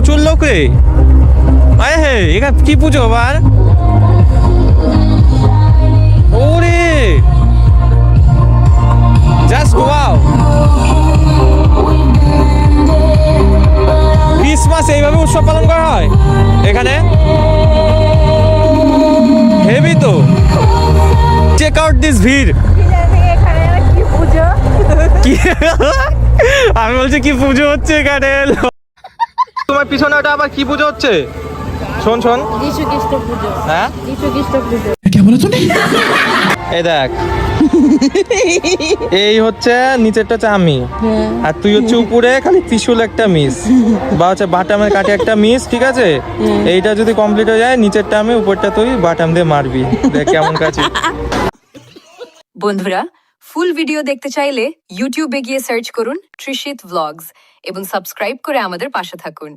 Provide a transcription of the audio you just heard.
প্রচুর লোক রে। আরে হে, এখানে কি পুজো আবার? ওরে জাস্ট ওয়াও, ক্রিসমাস এইভাবে উৎসব পালন করা হয় এখানে, হেভি তো। চেক আউট দিস ভিড়। কি আমি বলছি কি পুজো হচ্ছে এখানে? তোমার পিছনে ওটা আবার কি পুজো হচ্ছে? শোন শোন, যিশু খ্রিস্ট পুজো। হ্যাঁ যিশু খ্রিস্ট পুজো। এই দেখ, এই হচ্ছে নিচেরটা হচ্ছে আমি, আর তুই হচ্ছে উপরে খালি ত্রিশূল একটা মিস, বা হচ্ছে বাটামের কাটে একটা মিস, ঠিক আছে? এইটা যদি কমপ্লিট হয়ে যায়, নিচেরটা আমি, উপরটা তুই বাটাম দিয়ে মারবি, দেখ কেমন কাছে। বন্ধুরা, ফুল ভিডিও দেখতে চাইলে ইউটিউবে গিয়ে সার্চ করুন ত্রিশিত ভ্লগস এবং সাবস্ক্রাইব করে আমাদের পাশে থাকুন।